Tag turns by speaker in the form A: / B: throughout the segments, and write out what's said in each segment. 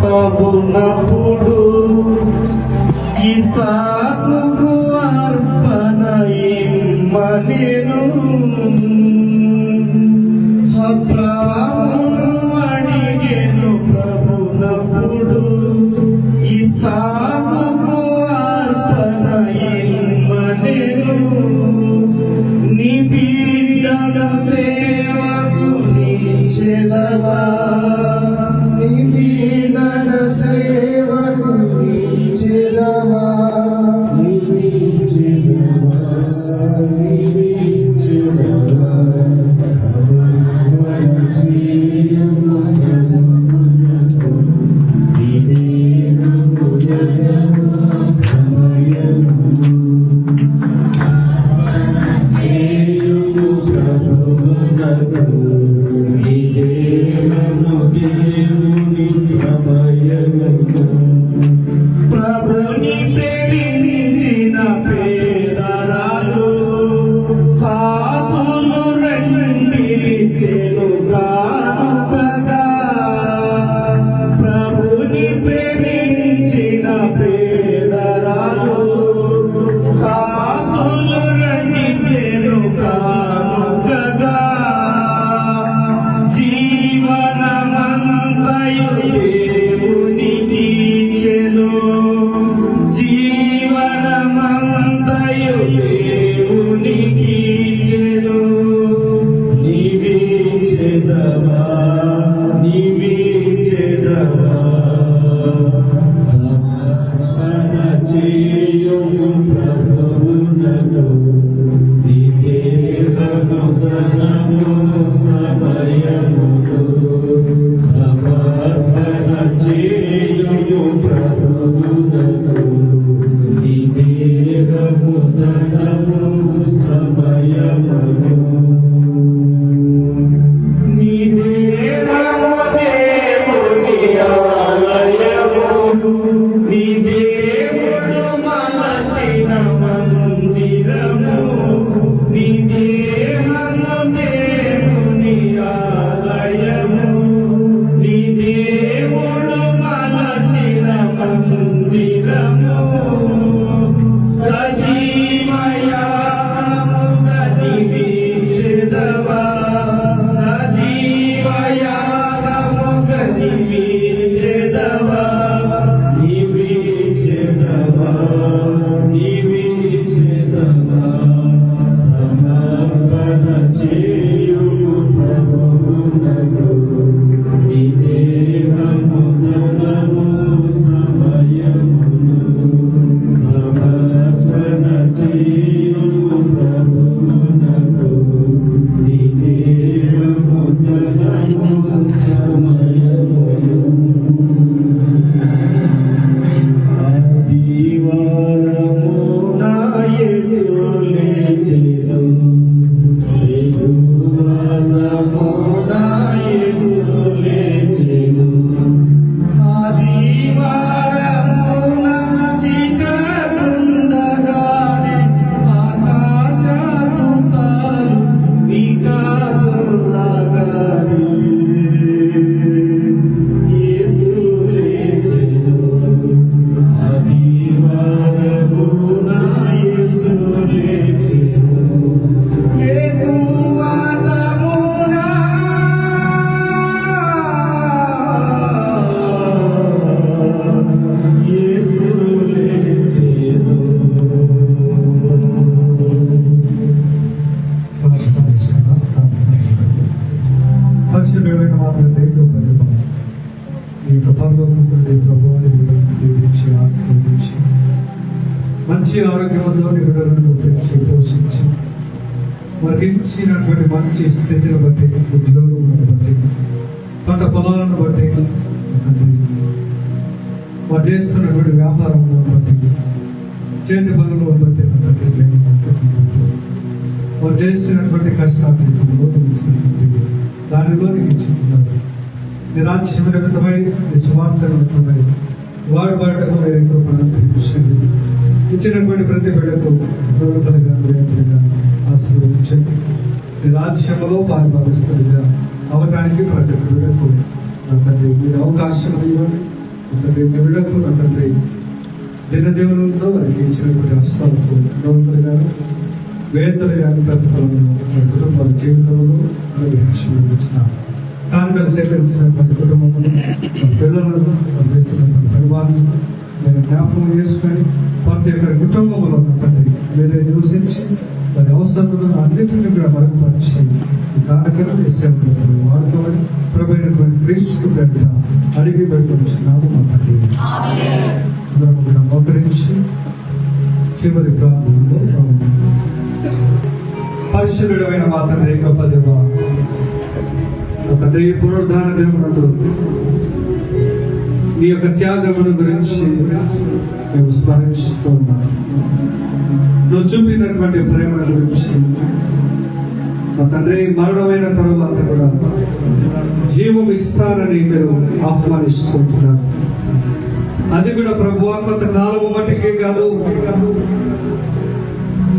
A: ప్రభునప్పుడు ఇస్సాకుకు అర్పణ ఇమ్మనెను. అబ్రామును అడిగెను ప్రభునప్పుడు ఇస్సాకుకు అర్పణ ఇమ్మనెను. నీ బిడ్డను సేవకు నీచెదవా, నీ బిడ్డను సేవకు నీచెదవా, నీచెదవా, నీచెదవా. ప్రభుని ప్రేమించిన పేదరాలు కాసులు రండి చెను కానుకగా. ప్రభుని ప్రేమించిన పేదరాలు కాసులు రండి చెను కానుకగా. జీవనమంతయు దేవునికి ఇచ్చెను, జీవనమంతయు దేవునికి ఇచ్చెను. నీవిచ్చెదవా, నీవిచ్చెదవా. సమర్పణ చేయుము ప్రభువునకు, నీ దేహము ధనము సమయమును. సమర్పణ చేయుము ప్రభువునకు, నీ దేహము ధనము సమయమును. నీ దేహము దేవుని ఆలయము, నీ దేవుడు మలచిన మందిరము. నీ దేహము దేవుని ఆలయము, నీ దేవుడు మలచిన మందిరము. సజీవయాగముగా నీవిచ్చెదవా, సజీవయాగముగా నీవిచ్చెదవా, నీవిచ్చెదవా, నీవిచ్చెదవా. సమర్పణ చేయుము ప్రభువునకు, నీ దేహము ధనము సమయమును. సమర్పణ చేయుము ప్రభువునకు, నీ దేహము ధనము సమయమును. ఆదివారమున యేసు లేచెను, వేకువజామున యేసు లేచెను. ఆదివారమున చీకటుండగానే ఆకాశదూతలు వికతులగానే యేసు లేచెను. ఆదివారమున యేసు లేచెను. వేకువజామున యేసు లేచెను. పరిశుద్ధమైన మాత్రం దేవుడు ఈ యొక్క పరలోకముందు ప్రభువుని దీవించి ఆశీర్వదించి మంచి ఆరోగ్యంతో నిరులను పెంచి పోషించి వారికి ఇచ్చినటువంటి మంచి స్థితిని బట్టి, ఉద్యోగములను బట్టి, పంట పొలాలను బట్టి, వారు చేస్తున్నటువంటి వ్యాపారములను బట్టి, చేతి పనులను బట్టి వారు చేస్తున్నటువంటి కష్టార్జితంలో దానిలో నీకు ఇచ్చుకున్నారు. నీ రాజ్యం నిమిత్తమై, నీ సువార్త నిమిత్తమై వాడబడటకు మీరు కృపను చూపించండి. ఇచ్చినటువంటి ప్రతి బిడ్డకు నూతనగా నిరంతరంగా ఆశీర్వదించండి. నీ రాజ్యంలో పాల్పరుస్తుందిగా అవటానికి ప్రతి బిడ్డకు నా తండ్రి మీరు అవకాశం ఇవ్వండి. తండ్రి మీ విడకు నా తండ్రి దినదేవులతో వారికి ఇచ్చినటువంటి హస్తాలకు నూతలు గాను వేదలు గాని ప్రతిఫలమును వారి కుటుంబాల జీవితంలో అనుగ్రహించిన కానుకలు సేకరించినటువంటి కుటుంబములు పిల్లలను చేస్తున్నటువంటి పరిమాణం మీరు జ్ఞాపకం చేసుకొని ప్రతి ఒక్క కుటుంబంలో ఉన్న తండ్రి మీరే నివసించి వారి అవసరాలను అన్నింటినీ కూడా మరుగుపరిచి ఈ కానుకలు సేవలు వాడుకోవాలి ప్రభుత్వ క్రీస్తు పేరిట అడిగి పెట్టుకుంటున్నాము మా తండ్రి. అందరం కూడా మోకరించి చివరి ప్రాంతంలో పరిశుద్ధుడమైన మా తండ్రి గొప్ప దేవ, మా తండ్రి పునరుద్ధాన దినమునందు నీ యొక్క త్యాగమును గురించి మేము స్మరిస్తూ ఉన్నాం. నువ్వు చూపినటువంటి ప్రేమల గురించి మా తండ్రి మరణమైన తరువాత కూడా జీవం ఇస్తారని మీరు ఆహ్వానిస్తుంటున్నారు. అది కూడా ప్రభువా కొంతకాలము మట్టికే కాదు,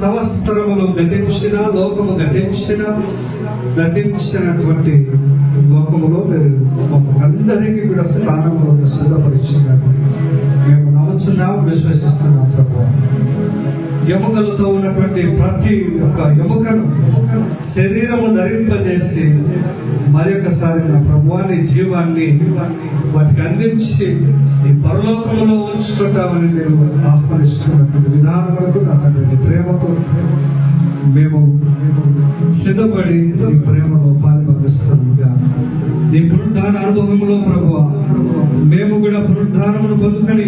A: సంవత్సరములు గతించిన లోకము గతించినటువంటి లోకములో మీరు మమ్మల్ని కూడా స్థానంలో సిద్ధపరిచినారు. మేము నమ్ముచున్నాము, విశ్వసిస్తున్నాం ప్రభు. ఎముకలతో ఉన్నటువంటి ప్రతి ఒక్క ఎముకను శరీరము ధరింపజేసి మరి ఒకసారి నా ప్రభువాన్ని జీవాన్ని వాటికి అందించి ఈ పరలోకములో ఉంచుకుంటామని నేను ఆహ్వానిస్తున్నటువంటి విధానములకు నా తండ్రి ప్రేమకు మేము సిద్ధపడి నీ ప్రేమలో పాల్పొందిస్తున్నాముగా. నీ పునరుద్ధాన అనుభవంలో ప్రభువా మేము కూడా పునరుద్ధానమును పొందుకొని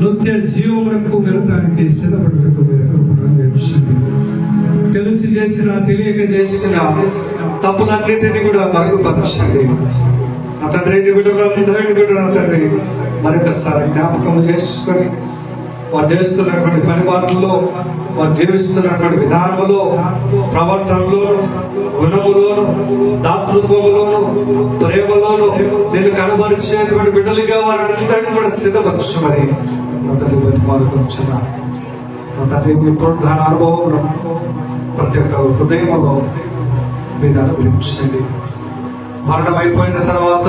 A: నిత్య జీవమునకు వెళ్ళటానికి సిద్ధపడటకు మీరు కృపను తెలిసి చేసిన తెలియక చేసిన తప్పులన్నింటినీ కూడా మరుగుపరచండి నా తండ్రి. నీ బిడ్డలందరినీ కూడా నా తండ్రి మరొకసారి జ్ఞాపకం చేసుకొని వారు చేస్తున్నటువంటి పనిబాట్లలో, వారు జీవిస్తున్నటువంటి విధానములో, ప్రవర్తనలోను, గుణములోను, దాతృత్వములోను, ప్రేమలోను నేను కనబరిచేటువంటి బిడ్డలుగా వారందరినీ కూడా సిద్ధపరచమని నా తండ్రి బతిమాలుకుంటున్నాను. నా తండ్రి మీ పునరుద్ధాన అనుభవంలో ప్రతి ఒక్క హృదయంలో మీరు అనుగ్రహించండి. మరణం అయిపోయిన తర్వాత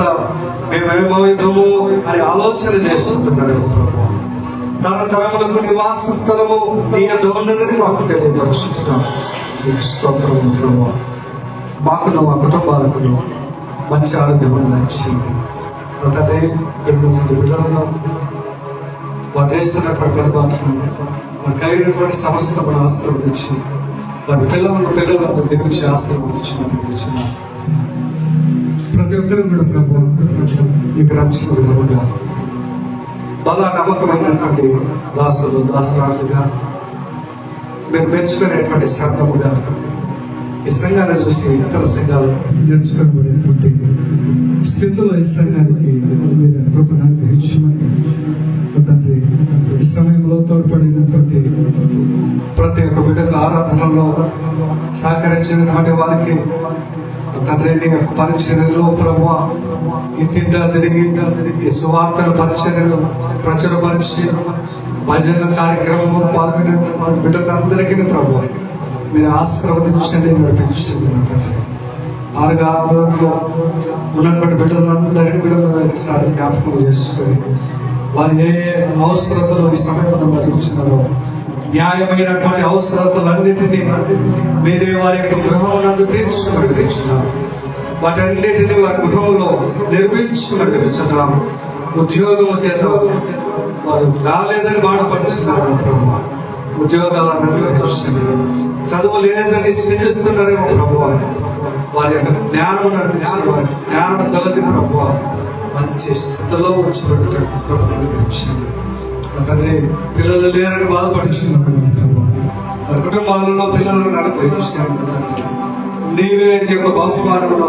A: మేమేమవుతాము అని ఆలోచన చేస్తుంటున్నారు ప్రభు. తరతరములకు నివాస స్థలము నీ యొద్దకున్నదని మాకు తెలియపరుస్తున్నాం. నీకు స్తోత్రము ప్రభు. మాకును మా కుటుంబాలకును మంచి ఆరోగ్యం దయచేయండి. తండ్రి బిడ్డలను వారు చేస్తున్నటువంటి పరిపాలనను వారు కలిగినటువంటి సమస్తమును ఆశీర్వదించి వారి పిల్లలను తిరిగి ఆశీర్వదించిన ప్రతి ఒక్కరు కూడా ప్రభు నీకు రక్షణ విధముగా బలా నమ్మకమైనటువంటి దాసులు దాసరాలుగా మీరు మెచ్చుకునేటువంటి సంఘముగా ఈ సంఘాన్ని చూసి ఇతర సంఘాలు నేర్చుకోబడేటువంటి స్థితిలో ఈ సంఘానికి మీరు కృపను అనుగ్రహించమని తండ్రి ఈ సమయంలో తోడ్పడినటువంటి ప్రతి ఒక్క బిడ్డకు ఆరాధనలో సహకరించినటువంటి వారికి తండ్రి నీ యొక్క పరిచర్యలో ప్రభువ ఇంటింటా తిరిగి సువార్తల పరిచర్యలు ప్రచురపరిచి భజన కార్యక్రమం పాల్గొనే బిడ్డలందరికీ ప్రభువ మీరు ఆశీర్వదించండి, నడిపించండి. నా తండ్రి ఆరుగాలో ఉన్నటువంటి బిడ్డలందరినీ కూడా ఒకసారి జ్ఞాపకం చేసుకొని వారు ఏ అవసరతలు ఈ సమయంలో మరణించినారో న్యాయమైనటువంటి అవసరతలన్నిటినీ మీరే వారి యొక్క గృహమునందు తీర్చుమనిపించినారు. వాటన్నిటిని వారి గృహంలో నిర్మించుమనిపించున్నాము. ఉద్యోగము చేత వారు రాలేదని బాధపడుతున్నారు ప్రభు. ఉద్యోగాలను నిర్వహించండి. చదువు లేదని శ్రమిస్తున్నారేమో ప్రభు. వారి యొక్క జ్ఞానం అందించిన వారి జ్ఞానం కలది ప్రభు మంచి స్థితిలో వచ్చినట్టు అనుగ్రహించండి. తండ్రి పిల్లలు లేరని బాధపడుచున్నాను. వారి కుటుంబాలలో పిల్లలను అనుగ్రహించాను. నీవే నీ యొక్క బహుమానమును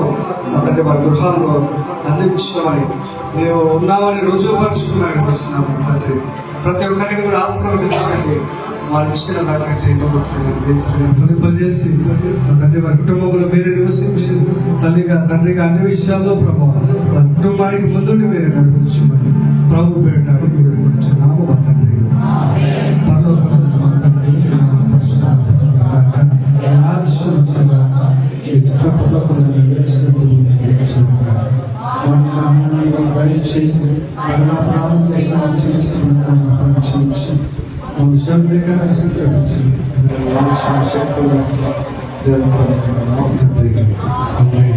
A: నా తండ్రి వారి గృహాల్లో అందించమని నీవు ఉన్నామని రుజువుపరుచుకున్నాను తండ్రి. ప్రతి ఒక్కరిని కూడా ఆశీర్వదించండి. వారి విషయాలు ఫలింపజేసి నా తండ్రి వారి కుటుంబంలో మీరే నివసించి తల్లిగా తండ్రిగా అన్ని విషయాల్లో ప్రభావం వారి కుటుంబానికి ముందుండి మీరే నడిపించమని ప్రభు పేట నామ మా తండ్రి క్షమించి మరలా ప్రాణం చేసిన క్షమించి వంశంగా శక్తించి శక్తులు తండ్రి అమ్మాయి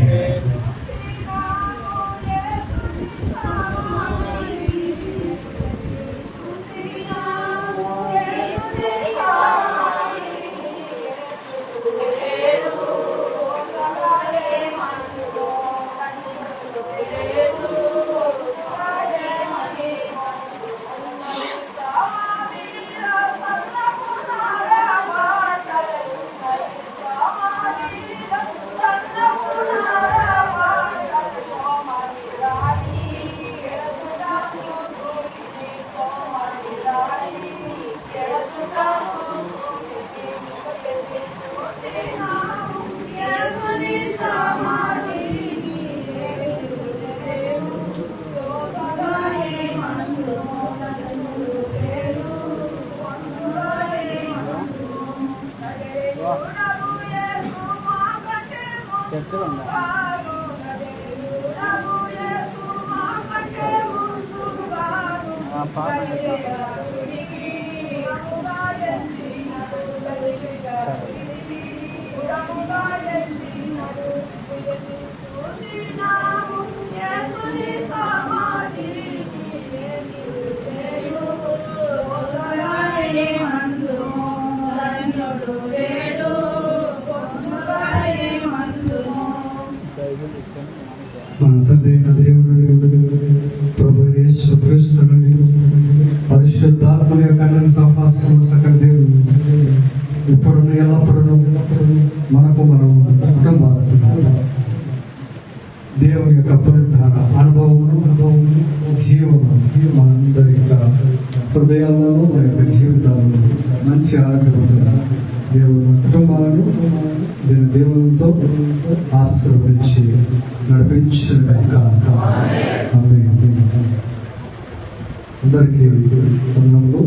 A: మన తండ్రి దేవుడు ప్రభు యేసు క్రీస్తు నుండి పరిశుద్ధాత్మ యొక్క అన్ని సహవాసం సకల దేవుడు ఇప్పుడు ఎల్లప్పుడూ మనకు మనం కుటుంబాలకు దేవుని యొక్క పునరుద్ధార అనుభవము జీవము మనందరి యొక్క హృదయాలను మన యొక్క జీవితాలను మంచి ఆరోగ్యంతో దేవుని కుటుంబాలను దేవునితో ఆశీర్వదించి నడిపించిన అందరికీ వందనములు.